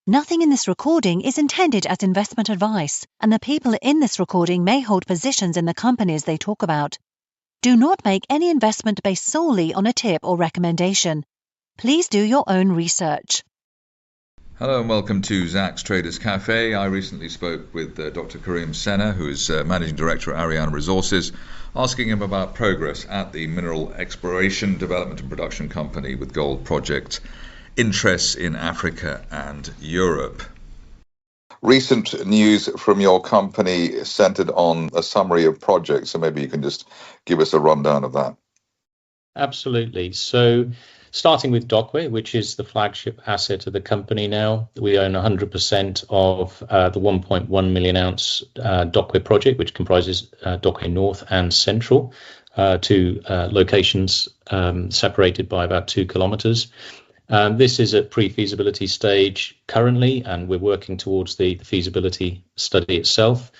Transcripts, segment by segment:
Nothing in this recording is intended as investment advice, and the people in this recording may hold positions in the companies they talk about. Do not make any investment based solely on a tip or recommendation. Please do your own research. Hello and welcome to Zach's Traders Cafe. I recently spoke with Dr. Kerim Sener, who is Managing Director at Ariana Resources, asking him about progress at the Mineral Exploration, Development and Production Company with Gold Project, interests in Africa and Europe. Recent news from your company centered on a summary of projects, so maybe you can just give us a rundown of that. Absolutely. So starting with Dokwe, which is the flagship asset of the company now, we own 100% of the 1.1 million ounce Dokwe project, which comprises Dokwe North and Central, two locations separated by about 2 kilometers. This is at pre-feasibility stage currently, and we're working towards the feasibility study itself.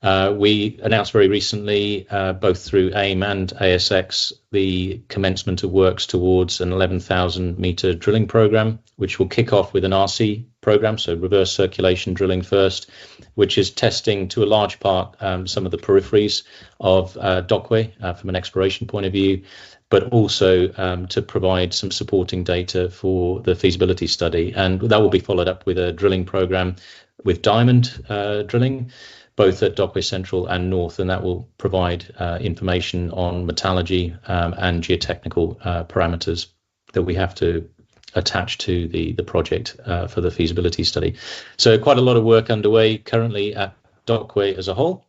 We announced very recently, both through AIM and ASX, the commencement of works towards an 11,000 metre drilling programme, which will kick off with an RC programme, so reverse circulation drilling first, which is testing to a large part some of the peripheries of Dokwe from an exploration point of view, but also to provide some supporting data for the feasibility study. And that will be followed up with a drilling programme with diamond drilling, both at Dokwe Central and North, and that will provide information on metallurgy and geotechnical parameters that we have to attach to the project for the feasibility study. So quite a lot of work underway currently at Dokwe as a whole.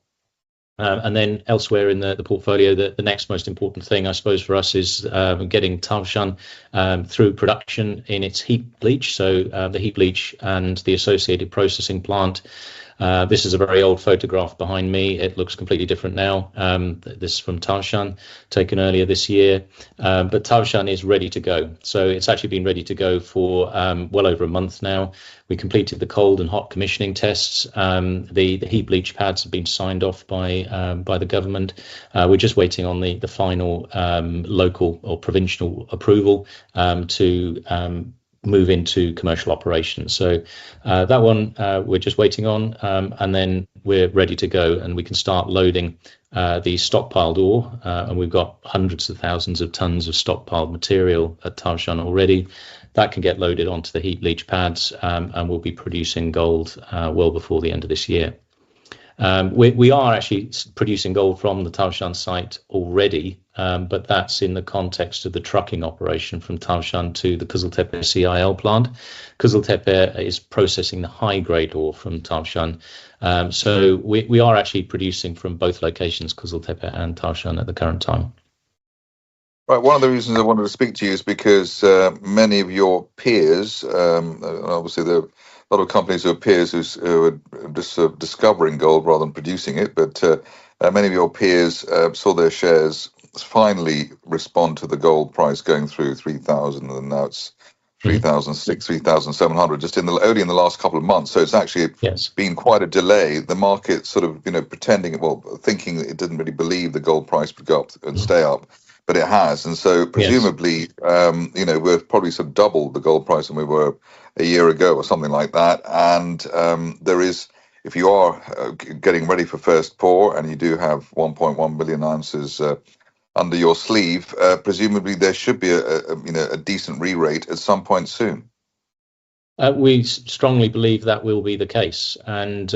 And then elsewhere in the portfolio, the next most important thing, I suppose, for us is getting Tavşan through production in its heap leach. So the heap leach and the associated processing plant. This is a very old photograph behind me. It looks completely different now. This is from Tavşan, taken earlier this year. But Tavşan is ready to go. So it's actually been ready to go for well over a month now. We completed the cold and hot commissioning tests. The heap leach pads have been signed off by the government. We're just waiting on the final local or provincial approval to move into commercial operations. So that one we're just waiting on, and then we're ready to go, and we can start loading the stockpiled ore, and we've got hundreds of thousands of tons of stockpiled material at Tavşan already. That can get loaded onto the heap leach pads, and we'll be producing gold well before the end of this year. We are actually producing gold from the Tavşan site already, but that's in the context of the trucking operation from Tavşan to the Kızıltepe CIL plant. Kızıltepe is processing the high-grade ore from Tavşan. So we are actually producing from both locations, Kızıltepe and Tavşan, at the current time. Right. One of the reasons I wanted to speak to you is because many of your peers, obviously there are a lot of companies who are peers who are just sort of discovering gold rather than producing it, but many of your peers saw their shares finally respond to the gold price going through 3,000, and now it's 3,600, 3,700 just only in the last couple of months. So it's actually been quite a delay. The market sort of thinking it didn't really believe the gold price would go up and stay up, but it has. And so presumably, we're probably sort of double the gold price than we were a year ago or something like that. And there is, if you are getting ready for first pour and you do have 1.1 million ounces under your sleeve, presumably there should be a decent re-rate at some point soon. We strongly believe that will be the case. And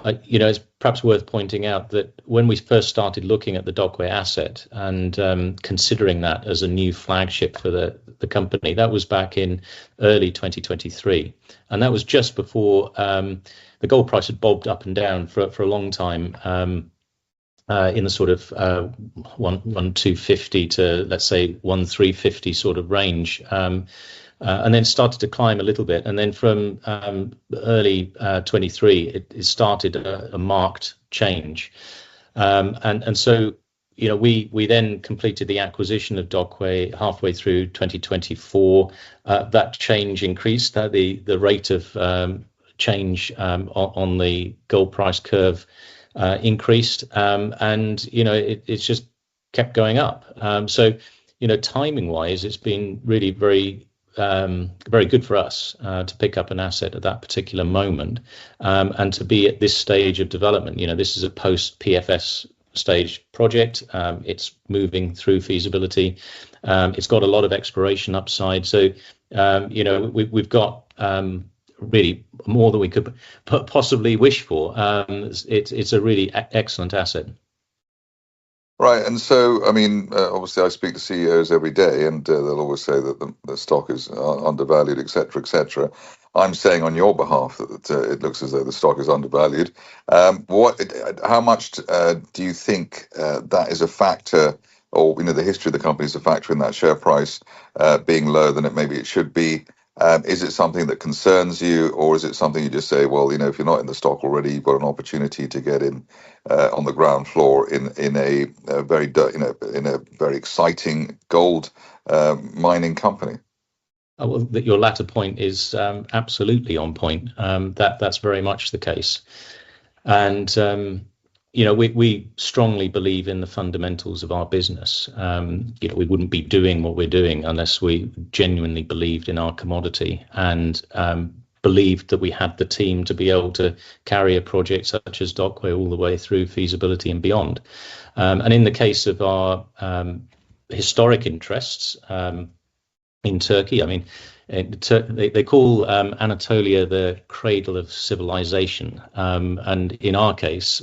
it's perhaps worth pointing out that when we first started looking at the Dokwe asset and considering that as a new flagship for the company, that was back in early 2023. And that was just before the gold price had bobbed up and down for a long time, in the sort of 1,250 to, let's say, 1,350 sort of range. And then started to climb a little bit. And then from early 23, it started a marked change. And so, we then completed the acquisition of Dokwe halfway through 2024. That change increased, the rate of change on the gold price curve increased. And, it's just kept going up. So, timing wise, it's been really very very good for us to pick up an asset at that particular moment, and to be at this stage of development. This is a post PFS stage project. It's moving through feasibility. It's got a lot of exploration upside. So we've got really more than we could possibly wish for. It's a really excellent asset. Right, and so I mean, obviously, I speak to CEOs every day, and they'll always say that the stock is undervalued, etc., etc. I'm saying on your behalf that it looks as though the stock is undervalued. How much do you think that is a factor, or the history of the company is a factor in that share price being lower than maybe it should be? Is it something that concerns you, or is it something you just say, well, if you're not in the stock already, you've got an opportunity to get in on the ground floor in a very exciting gold mining company? Well, your latter point is absolutely on point. That's very much the case, and we strongly believe in the fundamentals of our business. We wouldn't be doing what we're doing unless we genuinely believed in our commodity and believed that we had the team to be able to carry a project such as Dokwe all the way through feasibility and beyond. And in the case of our historic interests in Turkey, I mean, they call Anatolia the cradle of civilization, and in our case,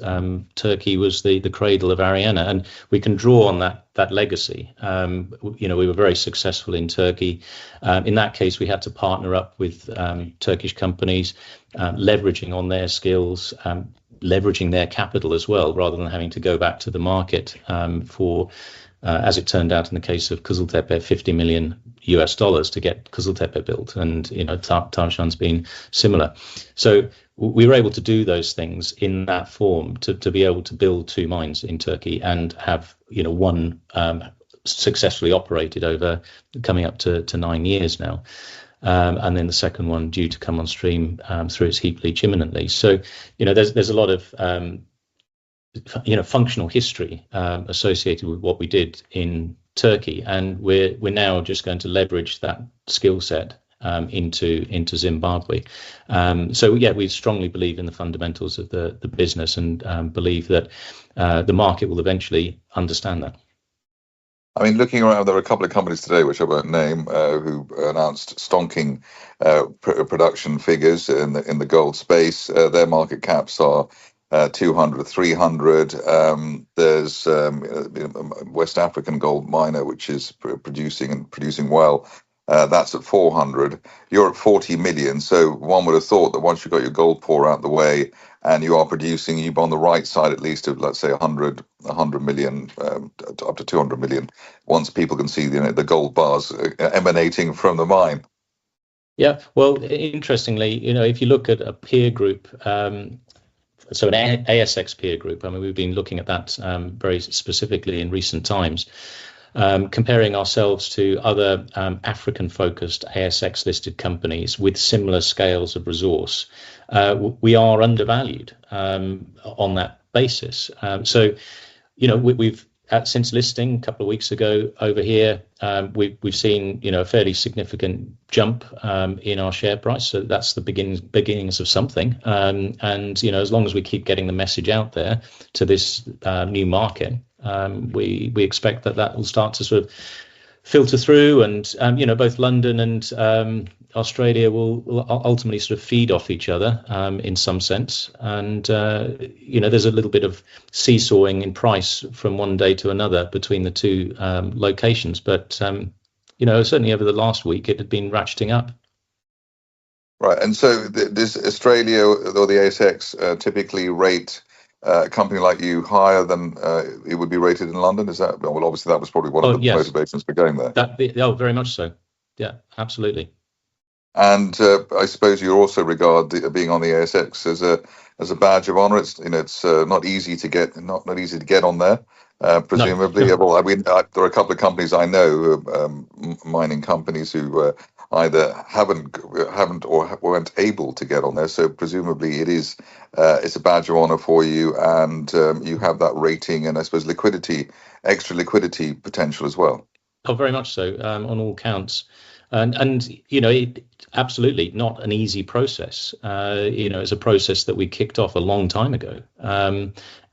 Turkey was the cradle of Ariana, and we can draw on that legacy. We were very successful in Turkey. In that case, we had to partner up with Turkish companies, leveraging on their skills, leveraging their capital as well, rather than having to go back to the market for. As it turned out in the case of Kızıltepe, $50 million to get Kızıltepe built, and Tavşan's been similar. So we were able to do those things in that form to be able to build two mines in Turkey and have one successfully operated over coming up to 9 years now, and then the second one due to come on stream through its heap leach imminently. So there's a lot of functional history associated with what we did in Turkey, and we're now just going to leverage that skill set into Zimbabwe. So we strongly believe in the fundamentals of the business, and believe that the market will eventually understand that. I mean, looking around, there are a couple of companies today, which I won't name, who announced stonking production figures in the gold space. Their market caps are 200, 300. There's a West African gold miner which is producing well. That's at 400. You're at 40 million. So one would have thought that once you've got your gold pour out the way and you are producing, you're on the right side at least of, let's say, 100 million, up to 200 million, once people can see the gold bars emanating from the mine. Yeah, well, interestingly, if you look at a peer group, so an ASX peer group, I mean, we've been looking at that very specifically in recent times, comparing ourselves to other African-focused ASX-listed companies with similar scales of resource. We are undervalued on that basis. So, we've since listing a couple of weeks ago over here, we've seen a fairly significant jump in our share price. So that's the beginnings of something. And as long as we keep getting the message out there to this new market, we expect that will start to sort of filter through, and both London and Australia will ultimately sort of feed off each other in some sense, and there's a little bit of seesawing in price from one day to another between the two locations, but certainly over the last week it had been ratcheting up. Right, and so does Australia or the ASX typically rate a company like you higher than it would be rated in London? Is that, well, obviously that was probably one of the motivations for going there. Very much so. Yeah, absolutely. And I suppose you also regard being on the ASX as a badge of honour. It's not easy to get on there. Presumably, no. Well, I mean, there are a couple of companies I know, mining companies, who either haven't or weren't able to get on there. So presumably, it's a badge of honour for you, and you have that rating, and I suppose extra liquidity potential as well. Oh, very much so, on all counts. And absolutely not an easy process. It's a process that we kicked off a long time ago.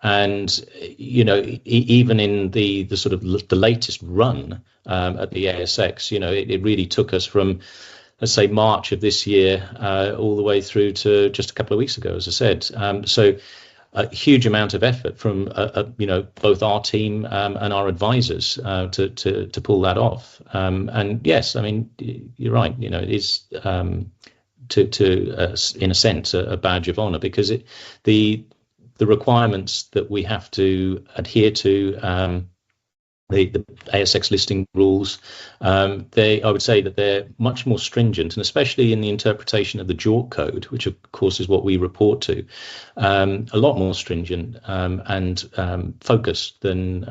And even in the sort of the latest run at the ASX, it really took us from, let's say, March of this year all the way through to just a couple of weeks ago, as I said. So a huge amount of effort from both our team and our advisors to pull that off. And yes, I mean, you're right. It is in a sense a badge of honor, because the requirements that we have to adhere to. The ASX listing rules, I would say that they're much more stringent, and especially in the interpretation of the JORC code, which of course is what we report to, a lot more stringent and focused than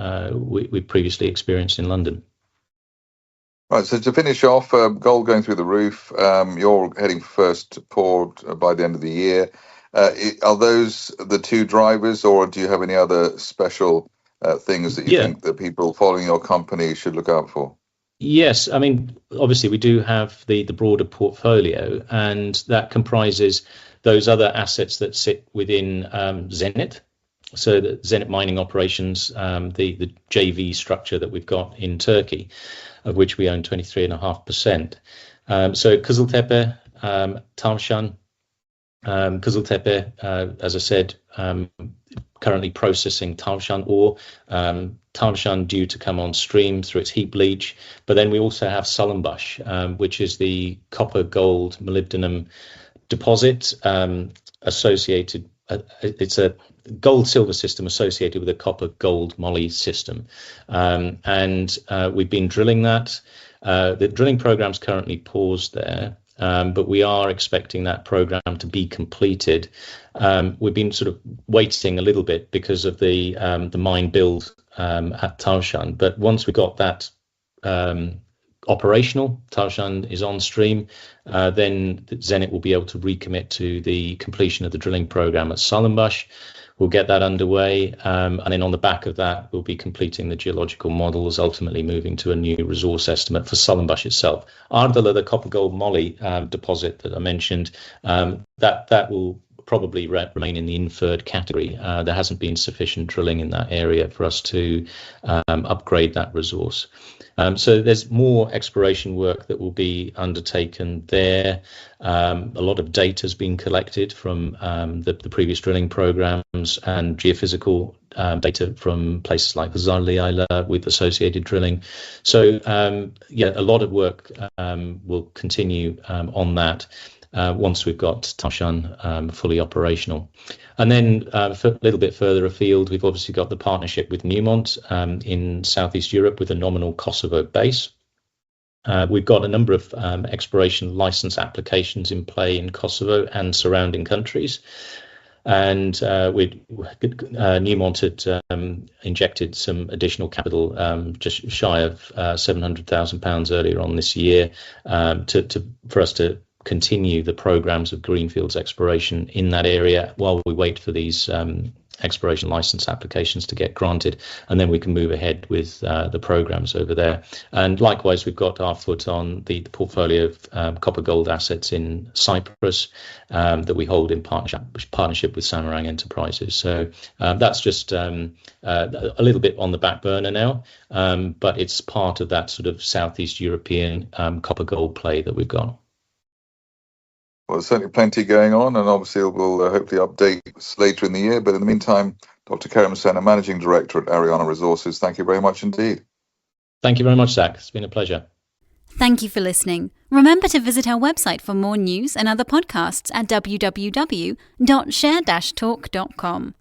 we previously experienced in London. Right, so to finish off, gold going through the roof, you're heading for first pour by the end of the year. Are those the two drivers, or do you have any other special things that you think that people following your company should look out for? Yes, I mean, obviously we do have the broader portfolio, and that comprises those other assets that sit within Zenit. So the Zenit mining operations, the JV structure that we've got in Turkey, of which we own 23.5%. So Kızıltepe, Tavşan, Kızıltepe, as I said, currently processing Tavşan ore, Tavşan due to come on stream through its heap leach. But then we also have Salınbaş, which is the copper, gold, molybdenum deposit associated. It's a gold silver system associated with a copper gold moly system. And we've been drilling that. The drilling program's currently paused there. But we are expecting that program to be completed. We've been sort of waiting a little bit because of the mine build at Tavşan. But once we got that operational, Tavşan is on stream, then Zenit will be able to recommit to the completion of the drilling program at Salınbaş. We'll get that underway, and then on the back of that, we'll be completing the geological models, ultimately moving to a new resource estimate for Salınbaş itself. Ardala, the copper gold moly deposit that I mentioned, that will probably remain in the inferred category. There hasn't been sufficient drilling in that area for us to upgrade that resource. So there's more exploration work that will be undertaken there. A lot of data has been collected from the previous drilling programs, and geophysical data from places like Zarlı with associated drilling. So a lot of work will continue on that once we've got Tavşan fully operational. And then a little bit further afield, we've obviously got the partnership with Newmont in Southeast Europe with a nominal Kosovo base. We've got a number of exploration license applications in play in Kosovo and surrounding countries. And Newmont had injected some additional capital, just shy of £700,000 earlier on this year, for us to continue the programs of greenfields exploration in that area while we wait for these exploration license applications to get granted, and then we can move ahead with the programs over there. And likewise, we've got our foot on the portfolio of copper gold assets in Cyprus that we hold in partnership with Samarang Enterprises. So that's just a little bit on the back burner now, but it's part of that sort of Southeast European copper gold play that we've got. Well, there's certainly plenty going on, and obviously we'll hopefully update later in the year. But in the meantime, Dr. Kerim Sener, Managing Director at Ariana Resources, thank you very much indeed. Thank you very much, Zach. It's been a pleasure. Thank you for listening. Remember to visit our website for more news and other podcasts at www.share-talk.com.